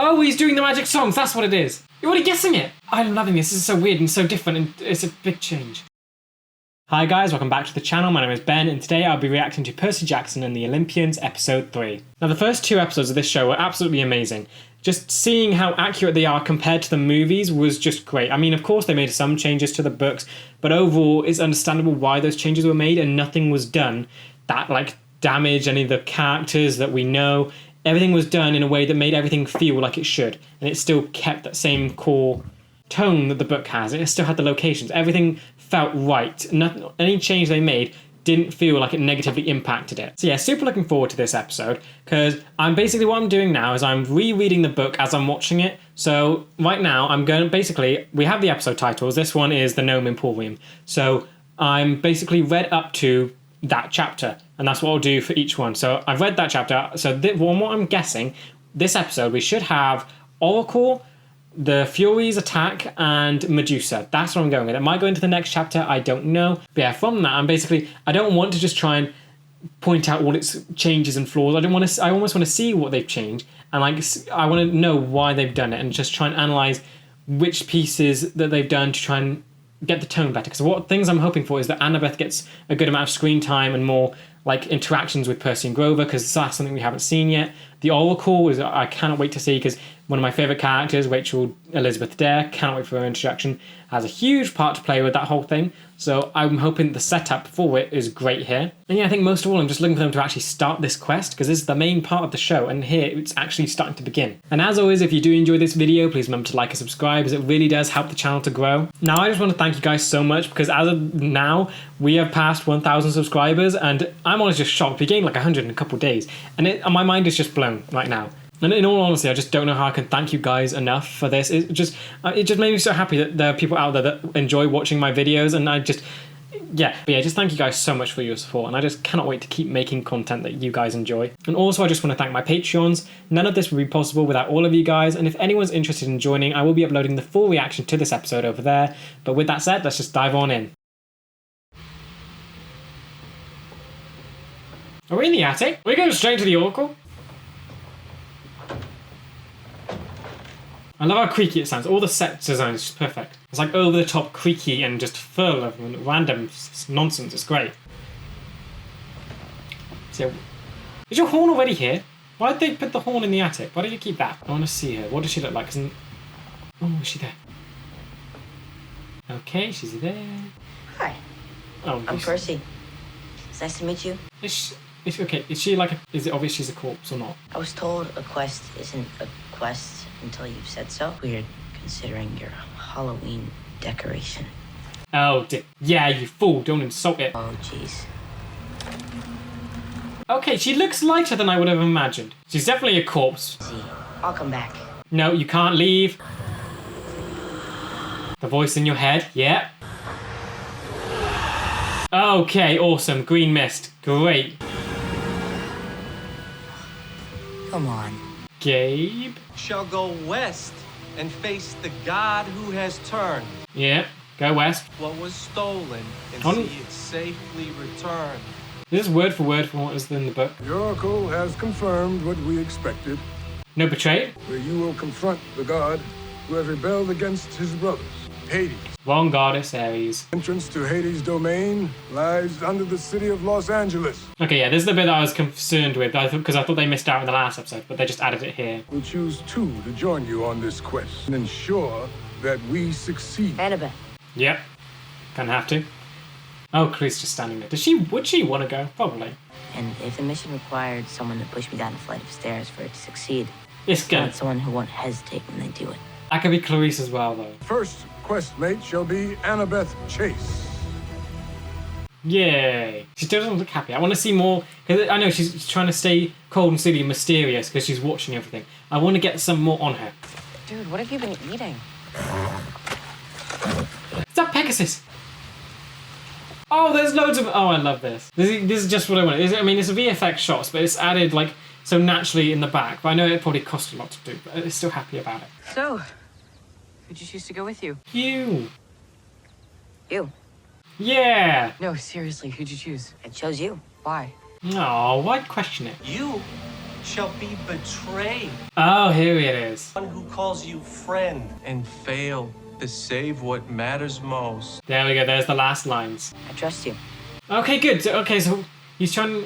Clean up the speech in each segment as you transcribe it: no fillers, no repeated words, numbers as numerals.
Oh, he's doing the magic songs. That's what it is. You're already guessing it. I'm loving this. This is so weird and so different, and it's a big change. Hi guys, welcome back to the channel. My name is Ben, and today I'll be reacting to Percy Jackson and the Olympians, episode 3. Now, the first 2 episodes of this show were absolutely amazing. Just seeing how accurate they are compared to the movies was just great. I mean, of course, they made some changes to the books, but overall, it's understandable why those changes were made, and nothing was done that, like, damaged any of the characters that we know. Everything was done in a way that made everything feel like it should, and it still kept that same core tone that the book has. It still had the locations. Everything felt right. Nothing, any change they made didn't feel like it negatively impacted it. So yeah, super looking forward to this episode, because what I'm doing now is I'm rereading the book as I'm watching it. So right now I'm going to basically, we have the episode titles. This one is The Gnome Emporium. So I'm basically read up to that chapter, and that's what I'll do for each one. So I've read that chapter. So what I'm guessing, this episode we should have Oracle, the Furies attack, and Medusa. That's what I'm going with. It might go into the next chapter, I don't know. But yeah, from that, I don't want to just try and point out all its changes and flaws. I almost want to see what they've changed, and I want to know why they've done it, and just try and analyze which pieces that they've done to try and get the tone better. Because what things I'm hoping for is that Annabeth gets a good amount of screen time and more like interactions with Percy and Grover, because that's something we haven't seen yet. The Oracle is I cannot wait to see, because one of my favourite characters, Rachel Elizabeth Dare, cannot wait for her introduction, has a huge part to play with that whole thing. So I'm hoping the setup for it is great here. And yeah, I think most of all I'm just looking for them to actually start this quest, because this is the main part of the show, and here it's actually starting to begin. And as always, if you do enjoy this video, please remember to like and subscribe, as it really does help the channel to grow. Now I just want to thank you guys so much, because as of now we have passed 1,000 subscribers, and I'm honestly just shocked. We gained like 100 in a couple of days, and my mind is just blown right now. And in all honesty, I just don't know how I can thank you guys enough for this. It just made me so happy that there are people out there that enjoy watching my videos, and just thank you guys so much for your support, and I just cannot wait to keep making content that you guys enjoy. And also I just want to thank my Patreons. None of this would be possible without all of you guys, and if anyone's interested in joining, I will be uploading the full reaction to this episode over there. But with that said, let's just dive on in. Are we in the attic? Are we going straight to the Oracle? I love how creaky it sounds. All the set design is just perfect. It's like over the top creaky and just full of random nonsense. It's great. So, is your horn already here? Why did they put the horn in the attic? Why did you keep that? I want to see her. What does she look like? Oh, is she there? Okay, she's there. Hi. Oh, I'm Percy. It's nice to meet you. Is she like is it obvious she's a corpse or not? I was told a quest isn't a quest until you've said so. Weird, considering your Halloween decoration. Oh, yeah, you fool. Don't insult it. Oh, jeez. Okay, she looks lighter than I would have imagined. She's definitely a corpse. See, I'll come back. No, you can't leave. The voice in your head, yeah. Okay, awesome. Green mist. Great. Come on. Gabe? Shall go west and face the God who has turned. Yeah, go west. What was stolen and see it safely returned. This is word for word from what is in the book. The Oracle has confirmed what we expected. No betrayal? Where you will confront the god who has rebelled against his brothers, Hades. Wrong goddess, Ares. Entrance to Hades' domain lies under the city of Los Angeles. Okay, yeah, this is the bit that I was concerned with, because I thought they missed out in the last episode, but they just added it here. We'll choose 2 to join you on this quest and ensure that we succeed. Annabeth. Yep, gonna have to. Oh, Chloe's just standing there. Would she want to go? Probably. And if the mission required someone to push me down a flight of stairs for it to succeed, It's I good. want someone who won't hesitate when they do it. That could be Clarice as well, though. First quest mate shall be Annabeth Chase. Yay. She doesn't look happy. I want to see more, because I know she's trying to stay cold and silly and mysterious because she's watching everything. I want to get some more on her. Dude, what have you been eating? Is that Pegasus? Oh, there's loads of... Oh, I love this. This is just what I want. I mean, it's a VFX shots, but it's added, like, so naturally in the back. But I know it probably cost a lot to do, but I'm still happy about it. So, who'd you choose to go with you? You. You. Yeah. No, seriously, who'd you choose? I chose you. Why? No, why question it? You shall be betrayed. Oh, here it is. One who calls you friend and fail to save what matters most. There we go. There's the last lines. I trust you. Okay, good. So he's trying.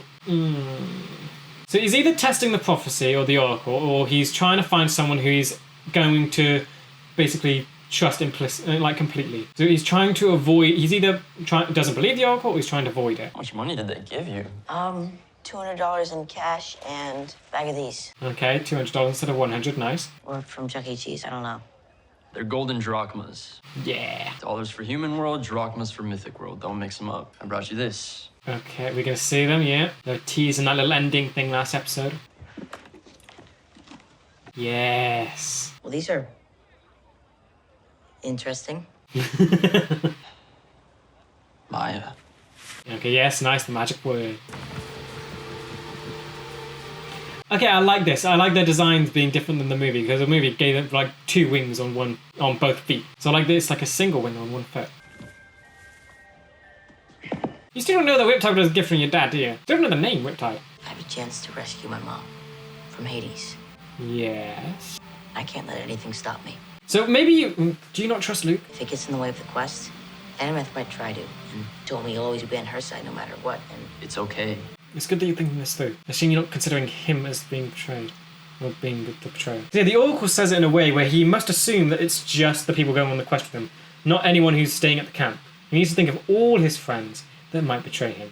So he's either testing the prophecy or the oracle, or he's trying to find someone who he's going to basically trust completely. So he's trying to avoid. He's either doesn't believe the oracle, or he's trying to avoid it. How much money did they give you? $200 in cash and a bag of these. Okay, $200 instead of $100. Nice. Or from Chuck E. Cheese, I don't know. They're golden drachmas. Yeah. Dollars for human world, drachmas for mythic world. Don't mix them up. I brought you this. Okay, we're gonna see them. Yeah, they're teasing that little ending thing last episode. Yes. Well, these are interesting. Maya. Okay, yes, nice, the magic word. Okay, I like this. I like their designs being different than the movie, because the movie gave them like 2 wings on both feet. So I like this, like a single wing on one foot. You still don't know that Riptide was a gift from your dad, do you? You don't know the name, Riptide. I have a chance to rescue my mom from Hades. Yes. I can't let anything stop me. So maybe do you not trust Luke? If it gets in the way of the quest, Annabeth might try to, and told me you'll always be on her side no matter what, and... It's okay. It's good that you're thinking this through. I assume you're not considering him as being betrayed. Or being the betrayer. Yeah, the Oracle says it in a way where he must assume that it's just the people going on the quest with him, not anyone who's staying at the camp. He needs to think of all his friends that might betray him.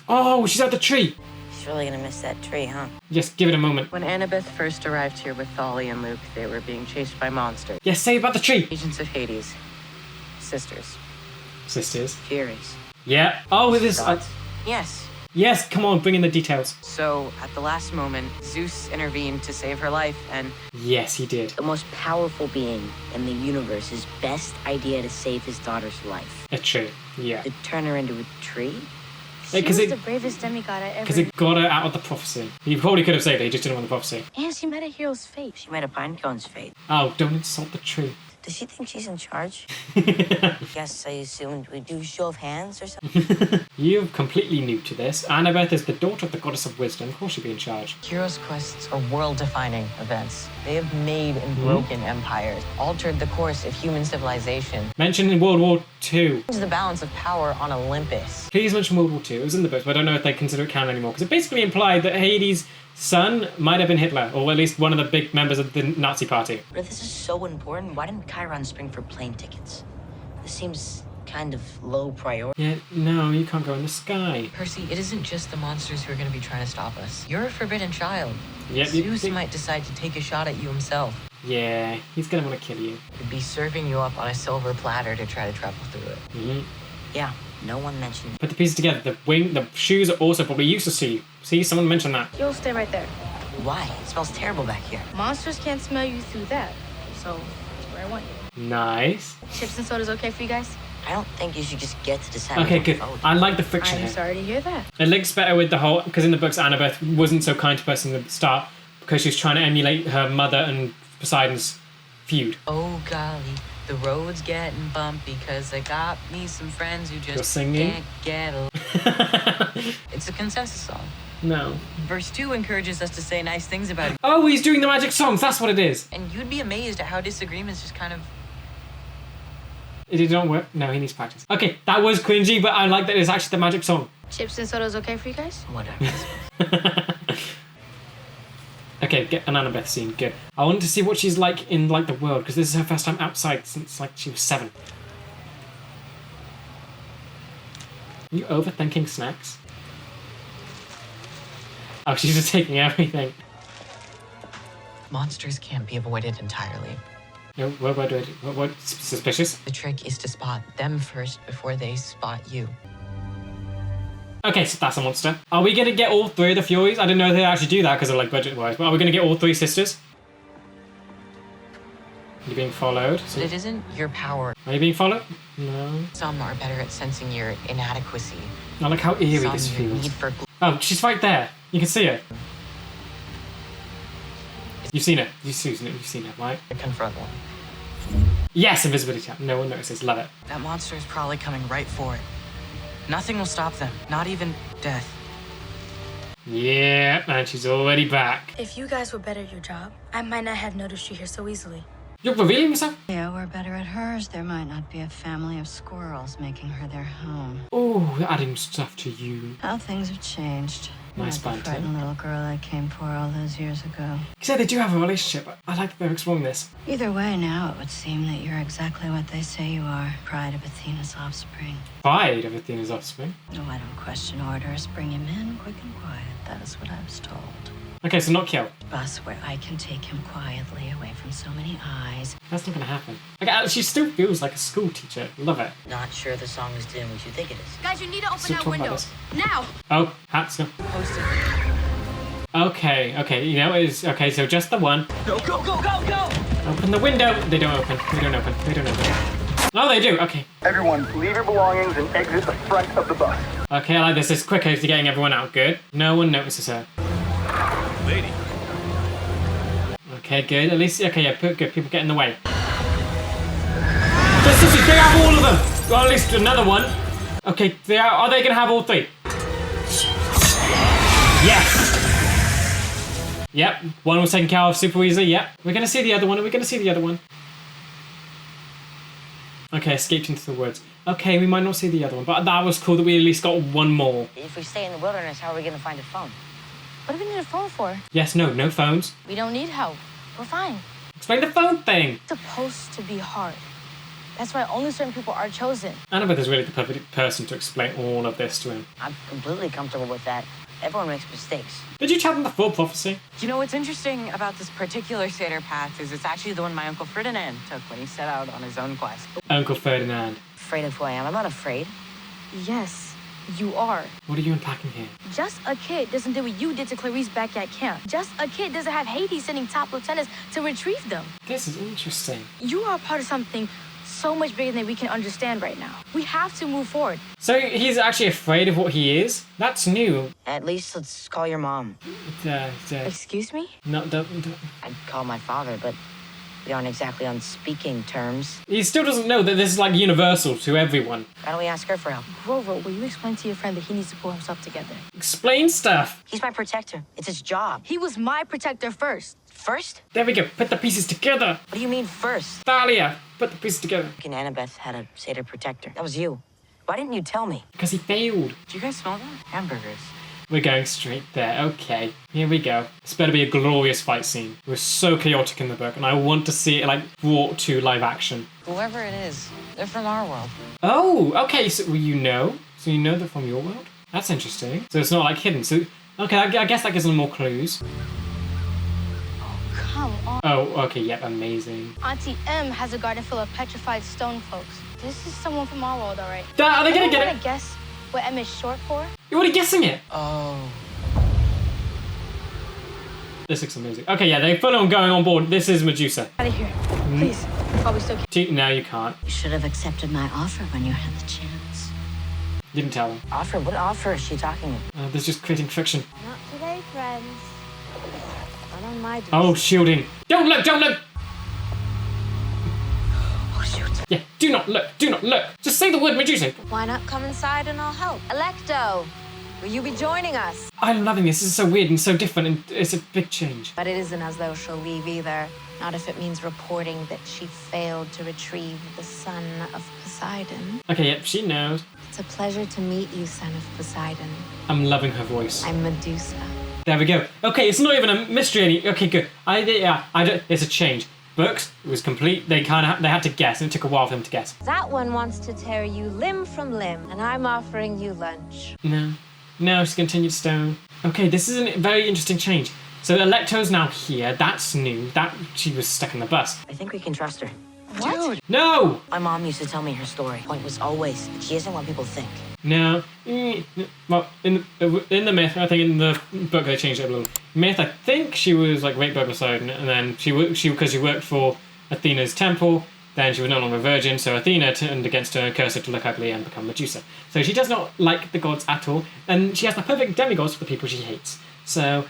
Oh, she's at the tree! She's really gonna miss that tree, huh? Yes, give it a moment. When Annabeth first arrived here with Tholly and Luke, they were being chased by monsters. Yes, say about the tree! Agents of Hades. Sisters. Sisters. Furies. Yeah. Oh, it is. Gods? Yes. Yes, come on, bring in the details. So, at the last moment, Zeus intervened to save her life, and... Yes, he did. The most powerful being in the universe's best idea to save his daughter's life. A tree, yeah. To turn her into a tree? She was the bravest demigod I ever... Because it got her out of the prophecy. He probably could have saved her, he just didn't want the prophecy. And she met a hero's fate. She met a pinecone's fate. Oh, don't insult the tree. Does she think she's in charge? Guess I assumed we'd do show of hands or something. You're completely new to this. Annabeth is the daughter of the goddess of wisdom. Of course she'd be in charge. Heroes' quests are world-defining events. They have made and broken empires, altered the course of human civilization. Mentioned in World War II. Changed the balance of power on Olympus. Please mention World War II. It was in the books, but I don't know if they consider it canon anymore. Because it basically implied that Hades' son might have been Hitler, or at least one of the big members of the Nazi party. But if this is so important, why didn't Chiron spring for plane tickets? This seems kind of low priority. Yeah, no, you can't go in the sky. Percy, it isn't just the monsters who are going to be trying to stop us. You're a forbidden child. Yep, Zeus might decide to take a shot at you himself. Yeah, he's gonna want to kill you. He'd be serving you up on a silver platter to try to travel through it. Mm-hmm. Yeah, no one mentioned it. Put the pieces together. The shoes are also probably useless to you. See, someone mentioned that. You'll stay right there. Why? It smells terrible back here. Monsters can't smell you through that. So, that's where I want you. Nice. Chips and soda's okay for you guys? I don't think you should just get to decide. Okay, what good. vote. I like the friction I'm here. sorry to hear that. It links better with the whole, because in the books Annabeth wasn't so kind to Percy in the start because she was trying to emulate her mother and Poseidon's feud. Oh golly, the road's getting bumpy because I got me some friends who You're just singing? can't get along. It's a consensus song. No. Verse 2 encourages us to say nice things about it. Oh, he's doing the magic songs. That's what it is. And you'd be amazed at how disagreements just kind of... It did not work. No, he needs practice. Okay, that was cringy, but I like that it's actually the magic song. Chips and soda's okay for you guys? Whatever. Okay, get an Annabeth scene. Good. I want to see what she's like in the world, because this is her first time outside since she was 7. Are you overthinking snacks? Oh, she's just taking everything. Monsters can't be avoided entirely. No, what? Suspicious? The trick is to spot them first before they spot you. Okay, so that's a monster. Are we gonna get all 3 of the Furies? I didn't know they actually do that because of budget-wise, but are we gonna get all 3 sisters? You're being followed. But it isn't your power. Are you being followed? No. Some are better at sensing your inadequacy. I like how eerie Some this your feels. need for Oh, she's right there. You can see her. You've seen it. You've seen it, right? to confront one. Yes, invisibility. No one notices. Love it. That monster is probably coming right for it. Nothing will stop them, not even death. Yeah, and she's already back. If you guys were better at your job, I might not have noticed you here so easily. You're revealing yourself? Yeah, we're better at hers. There might not be a family of squirrels making her their home. Oh, adding stuff to you. How things have changed. Nice Not the banter. frightened little girl I came for all those years ago. You said they do have a relationship. I like that they're exploring this. Either way, now it would seem that you're exactly what they say you are. Pride of Athena's offspring. Pride of Athena's offspring. No, I don't question orders. Bring him in quick and quiet. That is what I was told. Okay, so not kill. Bus where I can take him quietly away from so many eyes. That's not gonna happen. Okay, she still feels like a school teacher. Love it. Not sure the song is doing what you think it is. Guys, you need to open Still that talking about window. this. Now! Oh, hats. No. Okay, you know, it's okay, so just the one. Go, go, go, go, go! Open the window. They don't open. Oh, they do. Okay. Everyone, leave your belongings and exit the front of the bus. Okay, I like this. It's quicker to getting everyone out. Good. No one notices her. Lady. Okay, good. At least, okay, yeah, good. People get in the way. Just they have all of them. Well, at least another one. Okay, are they gonna have all three? Yes. Yep, one was taken care of super easily. Yep, we're gonna see the other one. Okay, escaped into the woods. Okay, we might not see the other one, but that was cool that we at least got one more. If we stay in the wilderness, how are we gonna find a phone? What do we need a phone for? Yes, no phones. We don't need help. We're fine. Explain the phone thing. It's supposed to be hard. That's why only certain people are chosen. Annabeth really the perfect person to explain all of this to him. I'm completely comfortable with that. Everyone makes mistakes. Did you tell them the full prophecy? You know what's interesting about this particular Seder path is it's actually the one my Uncle Ferdinand took when he set out on his own quest. Uncle Ferdinand. Afraid of who I am. I'm not afraid. Yes, you are. What are you unpacking here? Just a kid doesn't do what you did to Clarice back at camp. Just a kid doesn't have Hades sending top lieutenants to retrieve them. This is interesting. You are a part of something so much bigger than we can understand right now. We have to move forward. So he's actually afraid of what he is? That's new. At least let's call your mom. Excuse me? No, don't. I'd call my father, but we aren't exactly on speaking terms. He still doesn't know that this is like universal to everyone. Why don't we ask her for help? Grover, will you explain to your friend that he needs to pull himself together? Explain stuff. He's my protector. It's his job. He was my protector first. First? There we go. Put the pieces together. What do you mean first? Thalia, put the pieces together. And Annabeth had a Seder protector. That was you. Why didn't you tell me? Because he failed. Do you guys smell that? Hamburgers. We're going straight there. Okay, here we go. This better be a glorious fight scene. It was so chaotic in the book, and I want to see it like brought to live action. Whoever it is, they're from our world. Oh, okay. So you know they're from your world. That's interesting. So it's not like hidden. So okay, I guess that gives them more clues. Come on. Oh, okay. Yep, amazing. Auntie M has a garden full of petrified stone folks. This is someone from our world, all right? Are they gonna get Want it? to guess what M is short for? You're already guessing it. Oh. This looks amazing. Okay, yeah, they're full on going on board. This is Medusa. Out of here, please. While we still can. No, you can't. You should have accepted my offer when you had the chance. You didn't tell them. Offer? What offer is she talking about? There's just creating friction. Not today, friends. Not on my Oh, shielding. Don't look, don't look. Oh, shoot. Yeah, do not look, do not look. Just say the word Medusa. Why not come inside and I'll help? Electo, will you be joining us? I'm loving this. This is so weird and so different, and it's a big change. But it isn't as though she'll leave either. Not if it means reporting that she failed to retrieve the son of Poseidon. Okay, yep, she knows. It's a pleasure to meet you, son of Poseidon. I'm loving her voice. I'm Medusa. There we go. Okay, it's not even a mystery any. Okay, good. It's a change. Books, it was complete. They had to guess, and it took a while for them to guess. That one wants to tear you limb from limb, and I'm offering you lunch. No, she's continued stone. Okay, this is a very interesting change. So Electo's now here. That's new. That she was stuck in the bus. I think we can trust her. What? Dude. No! My mom used to tell me her story. Point was always that she isn't what people think. No. Well, in the myth, I think in the book they changed it a little. Myth, I think she was like raped by Poseidon, and then because she worked for Athena's temple, then she was no longer a virgin, so Athena turned against her and cursed her to look ugly and become Medusa. So she does not like the gods at all, and she has the perfect demigods for the people she hates. So,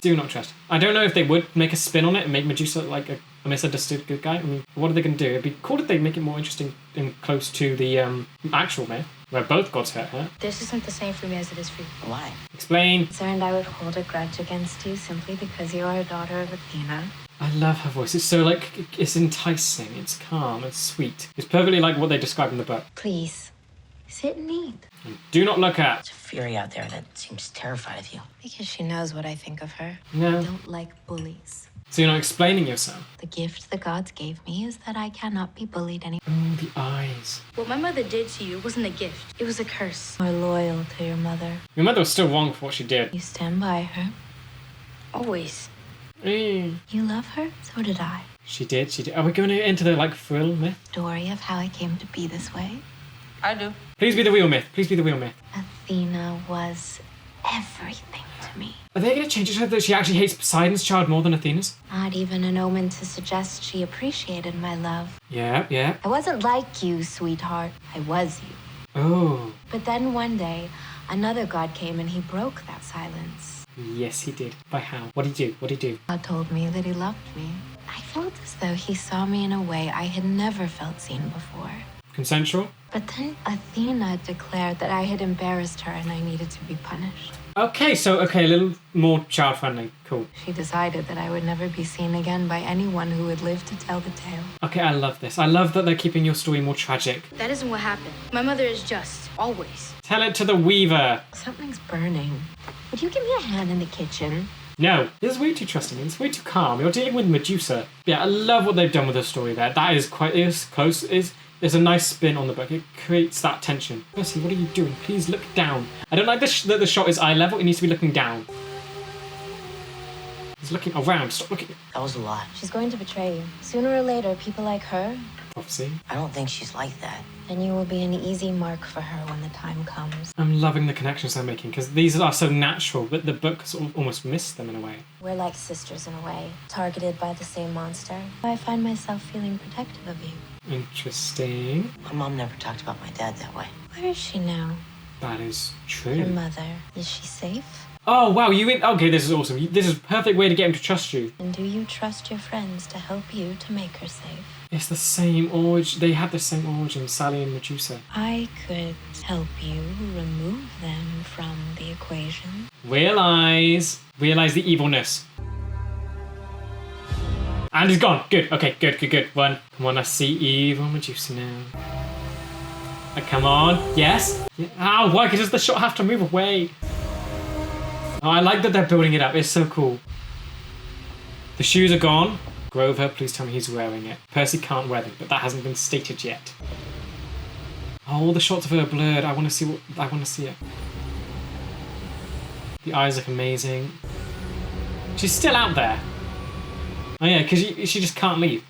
do not trust. I don't know if they would make a spin on it and make Medusa like a misunderstood good guy. I mean, what are they going to do? It'd be cool if they make it more interesting and close to the actual myth, Where both gods hurt her. This isn't the same for me as it is for you. Why? Explain. Concerned I would hold a grudge against you simply because you are a daughter of Athena. I love her voice. It's so like, it's enticing, it's calm, it's sweet. It's perfectly like what they describe in the book. Please, sit and eat. And do not look at. There's a fury out there that seems terrified of you. Because she knows what I think of her. No. I don't like bullies. So you're not explaining yourself. The gift the gods gave me is that I cannot be bullied anymore. Oh, the eyes. What my mother did to you wasn't a gift. It was a curse. You're loyal to your mother. Your mother was still wrong for what she did. You stand by her. Always. Mm. You love her? So did I. She did. Are we going into the like thrill myth? Story of how I came to be this way. I do. Please be the real myth. Please be the real myth. Athena was everything to me. Are they going to change it so that she actually hates Poseidon's child more than Athena's? Not even an omen to suggest she appreciated my love. Yeah. I wasn't like you, sweetheart. I was you. Oh. But then one day, another god came and he broke that silence. Yes, he did. By how? What did he do? God told me that he loved me. I felt as though he saw me in a way I had never felt seen before. Consensual? But then Athena declared that I had embarrassed her and I needed to be punished. Okay, a little more child-friendly. Cool. She decided that I would never be seen again by anyone who would live to tell the tale. Okay, I love this. I love that they're keeping your story more tragic. That isn't what happened. My mother is just. Always. Tell it to the weaver. Something's burning. Would you give me a hand in the kitchen? No, this is way too trusting. It's way too calm. You're dealing with Medusa. Yeah, I love what they've done with the story there. That is close. There's a nice spin on the book. It creates that tension. Percy, what are you doing? Please look down. I don't like that the shot is eye level. It needs to be looking down. He's looking around. Stop looking. That was a lot. She's going to betray you. Sooner or later, people like her, Prophecy. I don't think she's like that. then you will be an easy mark for her when the time comes. I'm loving the connections they're making because these are so natural, but the book sort of almost missed them in a way. We're like sisters in a way, targeted by the same monster. I find myself feeling protective of you. Interesting. My mom never talked about my dad that way. Where is she now? That is Your true. mother. Is she safe? Oh, wow, okay, this is awesome. This is a perfect way to get him to trust you. And do you trust your friends to help you to make her safe? It's the same origin. They had the same origin, Sally and Medusa. I could help you remove them from the equation. Realize the evilness. And he's gone. Good. Okay, good. Run. Come on, I see evil Medusa now. Come on. Yes. Yeah. Ow, why does the shot have to move away? Oh, I like that they're building it up. It's so cool. The shoes are gone. Grover, please tell me he's wearing it. Percy can't wear them, but that hasn't been stated yet. Oh, all the shots of her are blurred. I want to see it. The eyes look amazing. She's still out there. Oh yeah, because she just can't leave.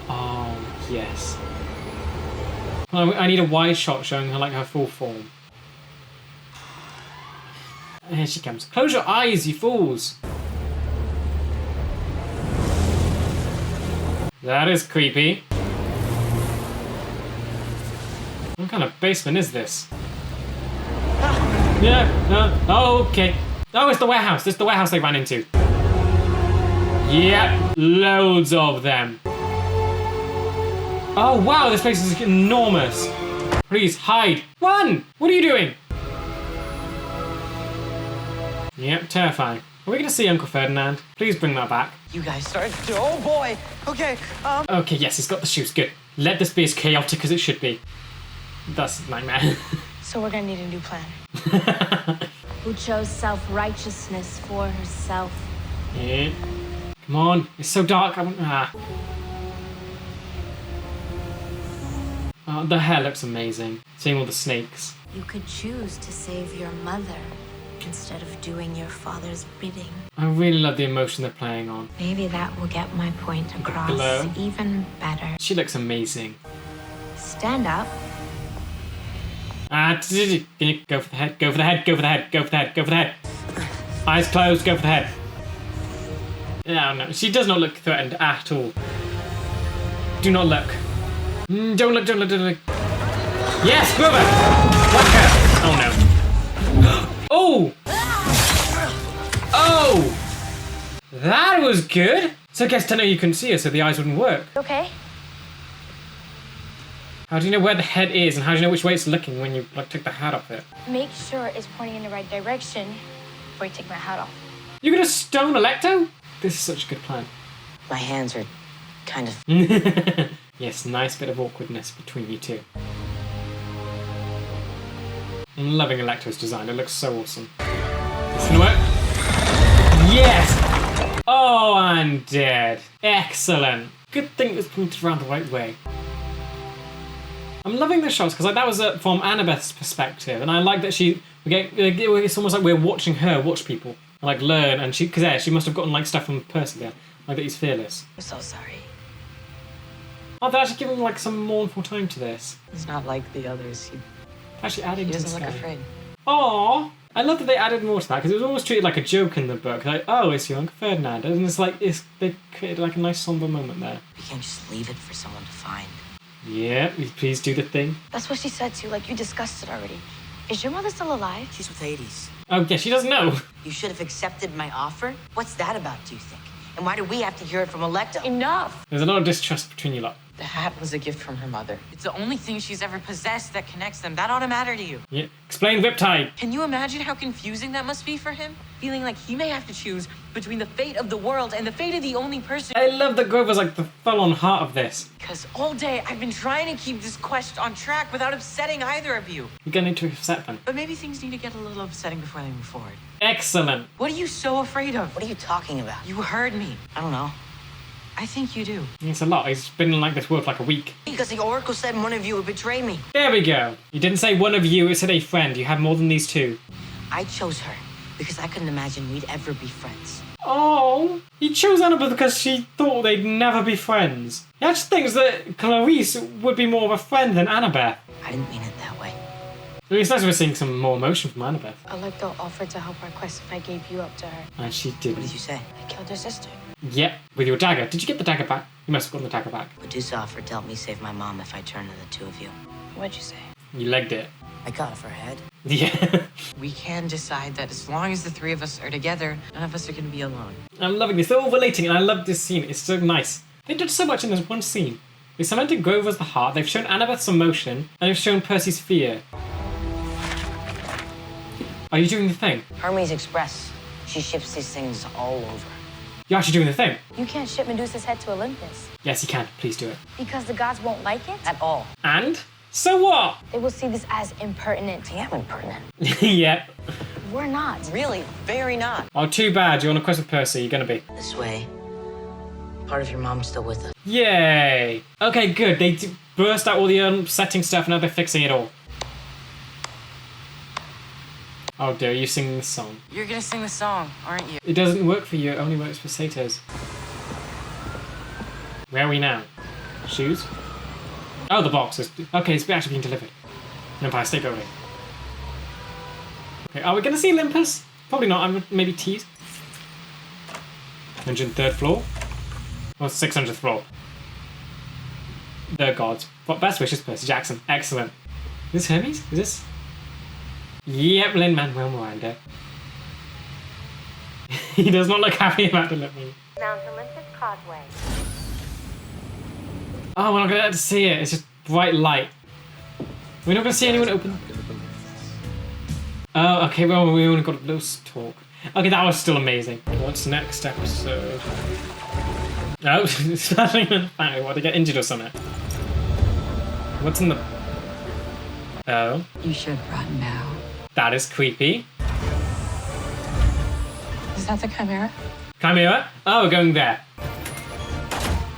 Oh, yes. Well, I need a wide shot showing her like her full form. Here she comes. Close your eyes, you fools. That is creepy. What kind of basement is this? Yeah, okay. Oh, it's the warehouse. This is the warehouse they ran into. Yep, loads of them. Oh, wow, this place is enormous. Please, hide. Run! What are you doing? Yep, terrifying. Are we going to see Uncle Ferdinand? Please bring that back. You guys started to... Oh, boy. Okay, Okay, yes, he's got the shoes. Good. Let this be as chaotic as it should be. That's a nightmare. So we're gonna need a new plan. Who chose self-righteousness for herself. Yeah. Come on. It's so dark. Oh, the hair looks amazing. Seeing all the snakes. You could choose to save your mother instead of doing your father's bidding. I really love the emotion they're playing on. Maybe that will get my point across glow. even better. She looks amazing. Stand up. Go for the head, go for the head, go for the head, go for the head, go for the head. Eyes closed, go for the head. No, she does not look threatened at all. Do not look. Don't look. Yes, Grover! Whack her! Oh no. Oh! Oh! That was good! So I guess to know you couldn't see her, so the eyes wouldn't work. Okay? How do you know where the head is, and how do you know which way it's looking when you like take the hat off it? Make sure it's pointing in the right direction before you take my hat off. You're gonna stone Electo? This is such a good plan. My hands are kind of... Yes, nice bit of awkwardness between you two. I'm loving Electo's design, it looks so awesome. It's gonna work. Yes! Oh, I'm dead. Excellent. Good thing it was pointed around the right way. I'm loving the shots because like that was from Annabeth's perspective, and I like that it's almost like we're watching her watch people and like learn, and she must have gotten like stuff from Percy there, like that he's fearless. I'm so sorry. Oh, they're actually giving like some mournful time to this. He's not like the others. He Actually adding to doesn't the look sky. afraid. Aww. I love that they added more to that because it was almost treated like a joke in the book. Like, oh, it's your Uncle Ferdinand. And it's like, they created like a nice somber moment there. We can't just leave it for someone to find. Yeah, please do the thing. That's what she said too, like you discussed it already. Is your mother still alive? She's with Hades. Oh, yeah, she doesn't know. You should have accepted my offer? What's that about, do you think? And why do we have to hear it from Electo? Enough! There's a lot of distrust between you lot. The hat was a gift from her mother. It's the only thing she's ever possessed that connects them. That ought to matter to you. Yeah. Explain Riptide. Can you imagine how confusing that must be for him? Feeling like he may have to choose between the fate of the world and the fate of the only person. I love that Grover's like the full-on heart of this. Because all day I've been trying to keep this quest on track without upsetting either of you. You're going to upset them. But maybe things need to get a little upsetting before they move forward. Excellent. What are you so afraid of? What are you talking about? You heard me. I don't know. I think you do. It's a lot. He's been in like this world for like a week. Because the Oracle said one of you would betray me. There we go. You didn't say one of you, it said a friend. You have more than these two. I chose her because I couldn't imagine we'd ever be friends. Oh, he chose Annabeth because she thought they'd never be friends. He actually thinks that Clarice would be more of a friend than Annabeth. I didn't mean it that way. It's nice we're seeing some more emotion from Annabeth. Electo offered to help our quest if I gave you up to her. And she What didn't. did you say? I killed her sister. Yep, with your dagger. Did you get the dagger back? You must have gotten the dagger back. MEDUSA offered to help me save my mom if I turned to the two of you. What'd you say? You legged it. I cut off her head. Yeah. We can decide that as long as the three of us are together, none of us are going to be alone. I'm loving this. They're all relating, and I love this scene. It's so nice. They did so much in this one scene. They cemented Grover as the heart, they've shown Annabeth's emotion, and they've shown Percy's fear. Are you doing the thing? Hermes Express. She ships these things all over. You're actually doing the thing? You can't ship Medusa's head to Olympus. Yes, you can. Please do it. Because the gods won't like it? At all. And? So what? They will see this as impertinent. I am impertinent. Yep. We're not. Really, very not. Oh, too bad. You're on a quest with Percy. You're gonna be. This way, part of your mom's still with us. Yay! Okay, good. They burst out all the upsetting stuff, and now they're fixing it all. Oh dear, you sing this song. You're going to sing the song, aren't you? It doesn't work for you, it only works for satyrs. Where are we now? Shoes? Oh, the boxes. Okay, it's actually being delivered. Empire State Building. Okay, are we going to see Olympus? Probably not, I'm maybe teased. 103rd floor? Or 600th floor? The gods. What best wishes, Percy Jackson. Excellent. Is this Hermes? Is this? Yep, Lin-Manuel Miranda. He does not look happy about delivering. Mount Olympus Causeway. Oh, we're not going to see it. It's just bright light. We're not going to see anyone open. Oh, okay, well, we only got a little talk. Okay, that was still amazing. What's next episode? Oh, starting in the factory. What, they get injured or something? What's in the... Oh. You should run now. That is creepy. Is that the Chimera? Chimera? Oh, we're going there.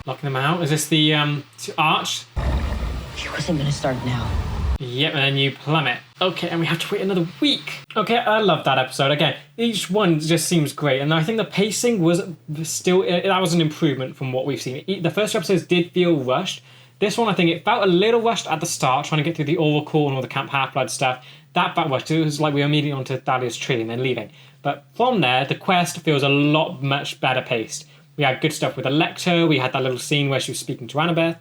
Locking them out. Is this the arch? He wasn't gonna start now. Yep, and then you plummet. Okay, and we have to wait another week. Okay, I love that episode. Again, each one just seems great, and I think the pacing was still, that was an improvement from what we've seen. The first two episodes did feel rushed. This one, I think it felt a little rushed at the start, trying to get through the Oracle and all the Camp Half-Blood stuff. That felt rushed. It was like we were immediately onto Thalia's tree and then leaving. But from there, the quest feels a lot much better paced. We had good stuff with Electo, we had that little scene where she was speaking to Annabeth,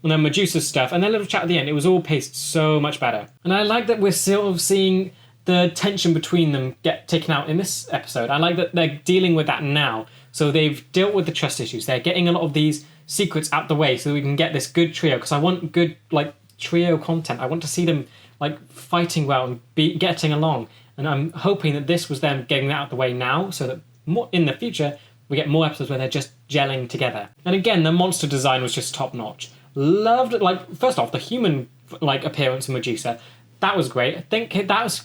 and then Medusa's stuff, and then a little chat at the end. It was all paced so much better. And I like that we're still seeing the tension between them get taken out in this episode. I like that they're dealing with that now. So they've dealt with the trust issues. They're getting a lot of these secrets out the way so we can get this good trio, because I want good, like, trio content. I want to see them like fighting well and getting along. And I'm hoping that this was them getting that out of the way now, so that more in the future we get more episodes where they're just gelling together. And again, the monster design was just top notch. Loved, like, first off, the human like appearance of Medusa. That was great. I think that was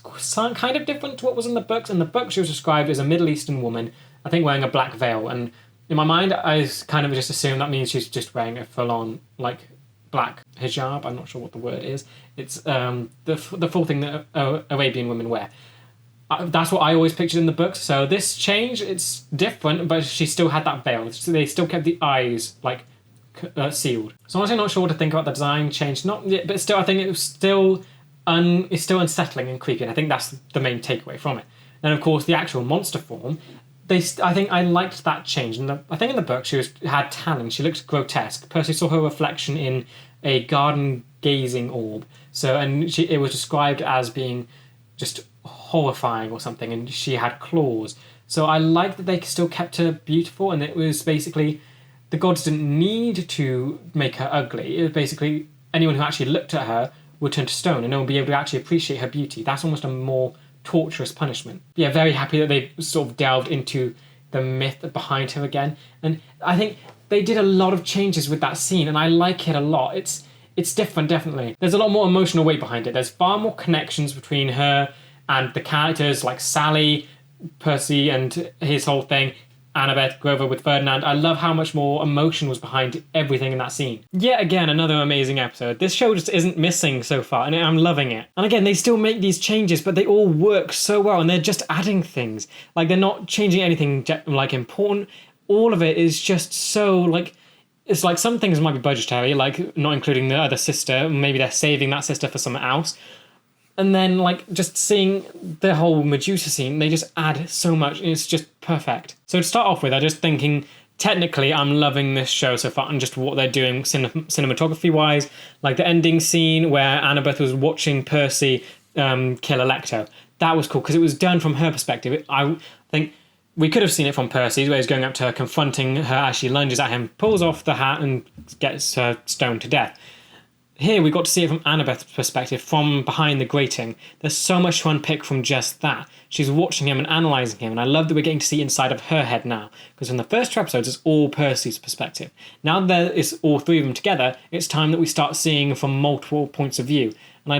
kind of different to what was in the books. In the book, she was described as a Middle Eastern woman, I think wearing a black veil. And in my mind, I kind of just assumed that means she's just wearing a full-on like black hijab. I'm not sure what the word is. It's the full thing that Arabian women wear. That's what I always pictured in the books. So this change, it's different, but she still had that veil. So they still kept the eyes like sealed. So I'm honestly not sure what to think about the design change. Not yet, but still, I think it was still it's still unsettling and creepy. And I think that's the main takeaway from it. Then of course the actual monster form. I think I liked that change. And I think in the book she had tanning. She looked grotesque. Percy saw her reflection in a garden gazing orb. So it was described as being just horrifying or something, and she had claws. So I liked that they still kept her beautiful, and it was basically the gods didn't need to make her ugly. It was basically anyone who actually looked at her would turn to stone, and no one would be able to actually appreciate her beauty. That's almost a more torturous punishment. Yeah, very happy that they sort of delved into the myth behind her again, and I think they did a lot of changes with that scene, and I like it a lot. It's different, definitely. There's a lot more emotional weight behind it. There's far more connections between her and the characters like Sally, Percy and his whole thing, Annabeth, Grover with Ferdinand. I love how much more emotion was behind everything in that scene. Yet again, another amazing episode. This show just isn't missing so far, and I'm loving it. And again, they still make these changes, but they all work so well, and they're just adding things. Like, they're not changing anything like important. All of it is just so like, it's like some things might be budgetary, like not including the other sister. Maybe they're saving that sister for something else. And then, like, just seeing the whole Medusa scene, they just add so much. It's just perfect. So to start off with, I'm just thinking, technically, I'm loving this show so far and just what they're doing cinematography-wise. Like the ending scene where Annabeth was watching Percy kill Electo. That was cool because it was done from her perspective. I think we could have seen it from Percy's, where he's going up to her, confronting her as she lunges at him, pulls off the hat and gets her stoned to death. Here we got to see it from Annabeth's perspective, from behind the grating. There's so much to unpick from just that. She's watching him and analysing him, and I love that we're getting to see inside of her head now. Because in the first two episodes, it's all Percy's perspective. Now that it's all three of them together, it's time that we start seeing from multiple points of view. And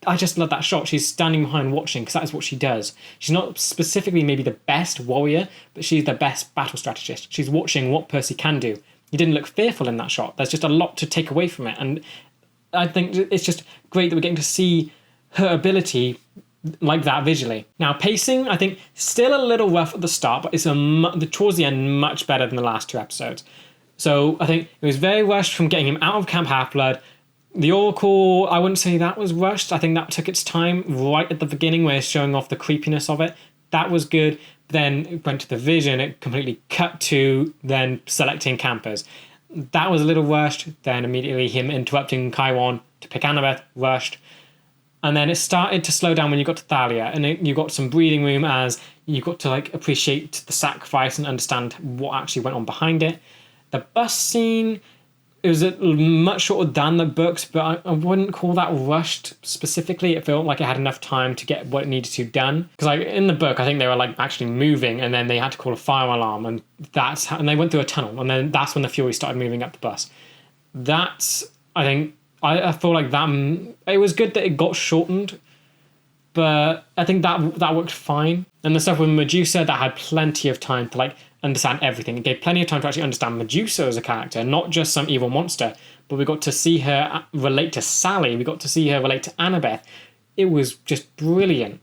I just love that shot. She's standing behind watching, because that is what she does. She's not specifically maybe the best warrior, but she's the best battle strategist. She's watching what Percy can do. He didn't look fearful in that shot. There's just a lot to take away from it, and I think it's just great that we're getting to see her ability like that visually. Now, pacing, I think, still a little rough at the start, but it's towards the end much better than the last two episodes. So I think it was very rushed from getting him out of Camp Half-Blood. The Oracle, I wouldn't say that was rushed. I think that took its time right at the beginning where it's showing off the creepiness of it. That was good. Then it went to the vision. It completely cut to then selecting campers. That was a little rushed. Then immediately him interrupting Chiron to pick Annabeth, rushed. And then it started to slow down when you got to Thalia, and you got some breathing room as you got to like appreciate the sacrifice and understand what actually went on behind it. The bus scene, it was much shorter than the books, but I wouldn't call that rushed specifically. It felt like it had enough time to get what it needed to done. Because like in the book, I think they were like actually moving, and then they had to call a fire alarm, and and they went through a tunnel, and then that's when the Fury started moving up the bus. I feel like that it was good that it got shortened, but I think that worked fine. And the stuff with Medusa, that had plenty of time to like understand everything. It gave plenty of time to actually understand Medusa as a character, not just some evil monster, but we got to see her relate to Sally. We got to see her relate to Annabeth. It was just brilliant.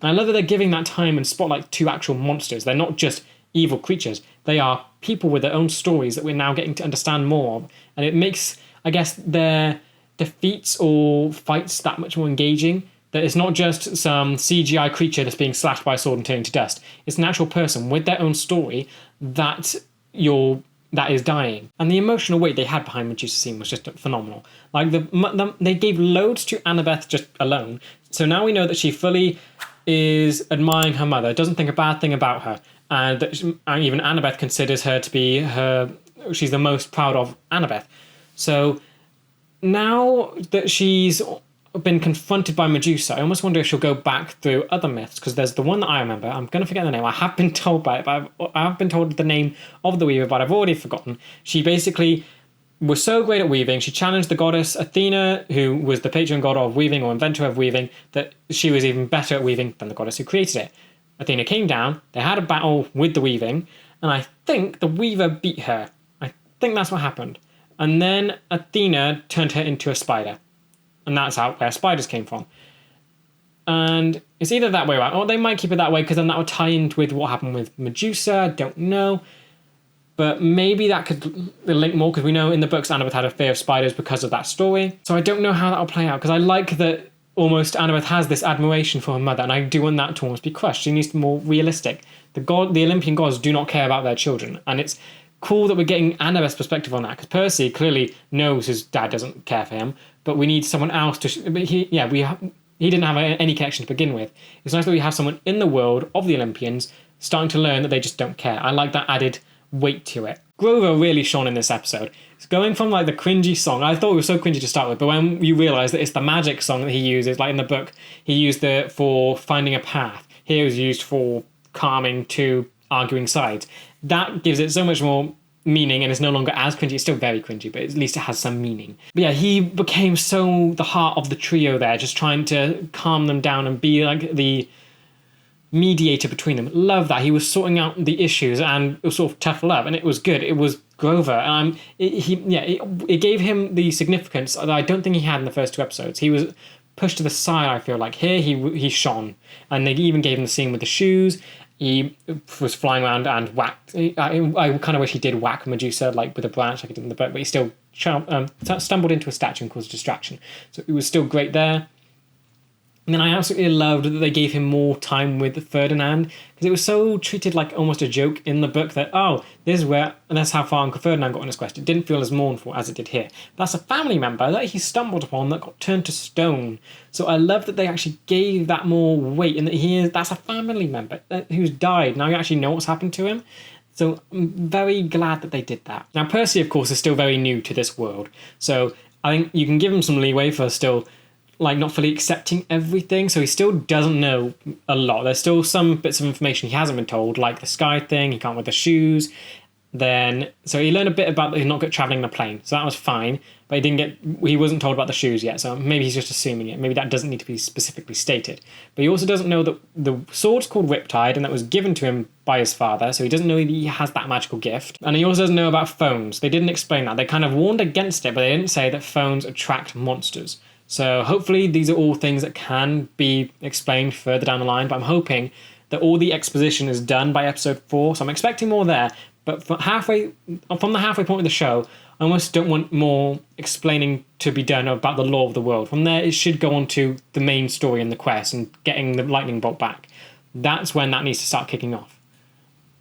And I love that they're giving that time and spotlight to actual monsters. They're not just evil creatures. They are people with their own stories that we're now getting to understand more of. And it makes, I guess, their defeats or fights that much more engaging. That it's not just some CGI creature that's being slashed by a sword and turning to dust. It's an actual person with their own story that is dying. And the emotional weight they had behind Medusa's scene was just phenomenal. Like they gave loads to Annabeth just alone. So now we know that she fully is admiring her mother, doesn't think a bad thing about her, and that even Annabeth considers her to be she's the most proud of Annabeth. So now that she's been confronted by Medusa, I almost wonder if she'll go back through other myths, because there's the one that I remember. I'm going to forget the name. I have been told by it, but I have been told the name of the weaver, but I've already forgotten. She basically was so great at weaving, she challenged the goddess Athena, who was the patron god of weaving or inventor of weaving, that she was even better at weaving than the goddess who created it. Athena came down, they had a battle with the weaving, and I think the weaver beat her. I think that's what happened. And then Athena turned her into a spider. And that's where spiders came from. And it's either that way or they might keep it that way, because then that would tie in with what happened with Medusa. I don't know. But maybe that could link more, because we know in the books Annabeth had a fear of spiders because of that story. So I don't know how that'll play out, because I like that almost Annabeth has this admiration for her mother, and I do want that to almost be crushed. She needs to be more realistic. The Olympian gods do not care about their children, and it's cool that we're getting Annabeth's perspective on that, because Percy clearly knows his dad doesn't care for him, but we need someone else to... he didn't have any connection to begin with. It's nice that we have someone in the world of the Olympians starting to learn that they just don't care. I like that added weight to it. Grover really shone in this episode. It's going from like the cringy song. I thought it was so cringy to start with, but when you realise that it's the magic song that he uses, like in the book, he used it for finding a path. Here it was used for calming two arguing sides. That gives it so much more meaning, and it's no longer as cringy. It's still very cringy, but at least it has some meaning. But yeah, he became so the heart of the trio there, just trying to calm them down and be like the mediator between them. Love that. He was sorting out the issues, and it was sort of tough love, and it was good. It was Grover. It gave him the significance that I don't think he had in the first two episodes. He was pushed to the side, I feel like. Here he shone, and they even gave him the scene with the shoes. He was flying around and whacked. I kind of wish he did whack Medusa like with a branch like he did in the book, but he still stumbled into a statue and caused a distraction. So it was still great there. And then I absolutely loved that they gave him more time with Ferdinand, because it was so treated like almost a joke in the book that, that's how far Uncle Ferdinand got on his quest. It didn't feel as mournful as it did here. But that's a family member that he stumbled upon that got turned to stone. So I love that they actually gave that more weight, and that that's a family member who's died. Now you actually know what's happened to him. So I'm very glad that they did that. Now Percy, of course, is still very new to this world. So I think you can give him some leeway for still not fully accepting everything, so he still doesn't know a lot. There's still some bits of information he hasn't been told, like the sky thing, he can't wear the shoes. So he learned a bit about not travelling in a plane, so that was fine, but he wasn't told about the shoes yet, so maybe he's just assuming it. Maybe that doesn't need to be specifically stated. But he also doesn't know that the sword's called Riptide, and that was given to him by his father, so he doesn't know that he has that magical gift. And he also doesn't know about phones. They didn't explain that. They kind of warned against it, but they didn't say that phones attract monsters. So hopefully these are all things that can be explained further down the line, but I'm hoping that all the exposition is done by episode 4, so I'm expecting more there. But from the halfway point of the show, I almost don't want more explaining to be done about the law of the world. From there, it should go on to the main story and the quest and getting the lightning bolt back. That's when that needs to start kicking off.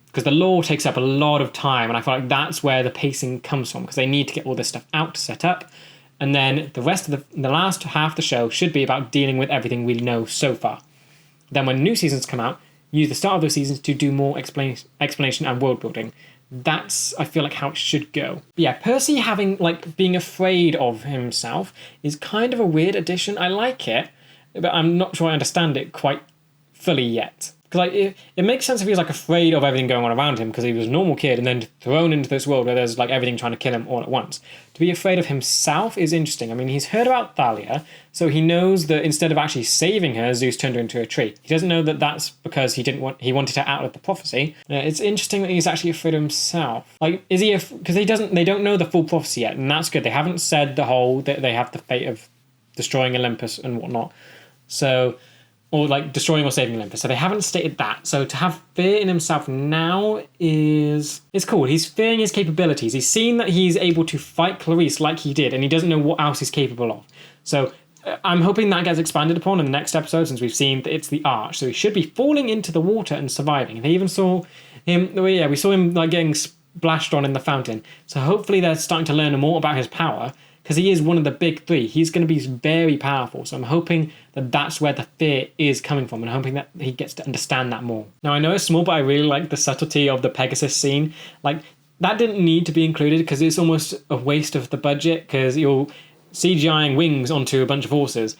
Because the law takes up a lot of time, and I feel like that's where the pacing comes from, because they need to get all this stuff out to set up. And then the rest of the last half of the show should be about dealing with everything we know so far. Then when new seasons come out, use the start of those seasons to do more explanation and world building. That's, I feel like, how it should go. But yeah, Percy being afraid of himself is kind of a weird addition. I like it, but I'm not sure I understand it quite fully yet. Because it makes sense if he's afraid of everything going on around him, because he was a normal kid and then thrown into this world where there's everything trying to kill him all at once. To be afraid of himself is interesting. I mean, he's heard about Thalia, so he knows that instead of actually saving her, Zeus turned her into a tree. He doesn't know that that's because he wanted her out of the prophecy. It's interesting that he's actually afraid of himself. Is he? Because they don't know the full prophecy yet, and that's good. They haven't said the whole that they have the fate of destroying Olympus and whatnot. So. Or destroying or saving Olympus. So they haven't stated that. So to have fear in himself now is cool. He's fearing his capabilities. He's seen that he's able to fight Clarice like he did, and he doesn't know what else he's capable of. So I'm hoping that gets expanded upon in the next episode, since we've seen that it's the arch. So he should be falling into the water and surviving. They even saw him. We saw him getting splashed on in the fountain. So hopefully they're starting to learn more about his power, because he is one of the big three. He's going to be very powerful. So I'm hoping that that's where the fear is coming from, and hoping that he gets to understand that more. Now, I know it's small, but I really like the subtlety of the Pegasus scene. That didn't need to be included, because it's almost a waste of the budget, because CGIing wings onto a bunch of horses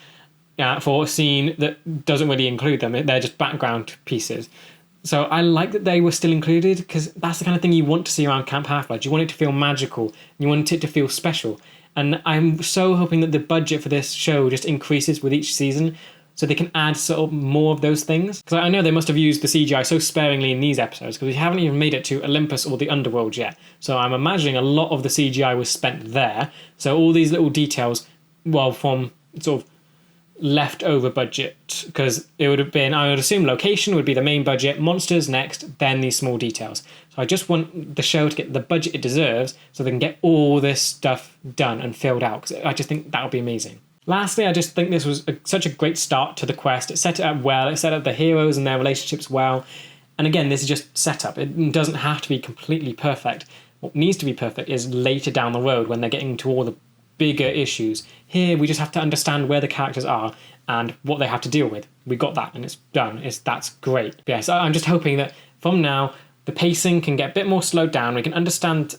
for a scene that doesn't really include them. They're just background pieces. So I like that they were still included, because that's the kind of thing you want to see around Camp Half-Blood. You want it to feel magical. You want it to feel special. And I'm so hoping that the budget for this show just increases with each season, so they can add sort of more of those things. Because I know they must have used the CGI so sparingly in these episodes, because we haven't even made it to Olympus or the Underworld yet. So I'm imagining a lot of the CGI was spent there. So all these little details, well, from sort of leftover budget, because it would have been, I would assume location would be the main budget, monsters next, then these small details. So I just want the show to get the budget it deserves, so they can get all this stuff done and filled out, because I just think that would be amazing. Lastly, I just think this was such a great start to the quest. It set it up well, it set up the heroes and their relationships well, and again, this is just setup. It doesn't have to be completely perfect. What needs to be perfect is later down the road, when they're getting to all the bigger issues. Here we just have to understand where the characters are and what they have to deal with. We got that and it's done. That's great. But yeah, so I'm just hoping that from now the pacing can get a bit more slowed down. We can understand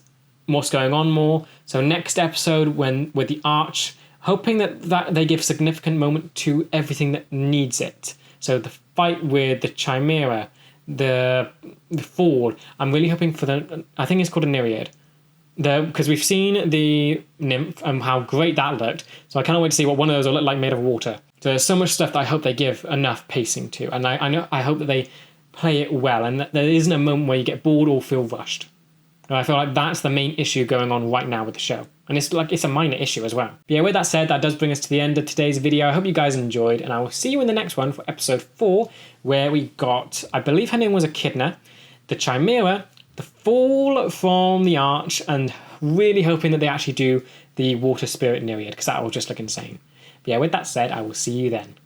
what's going on more. So next episode, when with the Arch, hoping that they give significant moment to everything that needs it. So the fight with the Chimera, the Fall. I'm really hoping for I think it's called a Nereid. Because we've seen the nymph and how great that looked, so I can't wait to see what one of those will look like made of water. So there's so much stuff that I hope they give enough pacing to, and I hope that they play it well, and that there isn't a moment where you get bored or feel rushed. And I feel like that's the main issue going on right now with the show, and it's a minor issue as well. But yeah, with that said, that does bring us to the end of today's video. I hope you guys enjoyed, and I will see you in the next one for episode 4, where we got, I believe her name was Echidna, the Chimera, the Fall from the Arch, and really hoping that they actually do the Water Spirit Nereid, because that will just look insane. But yeah, with that said, I will see you then.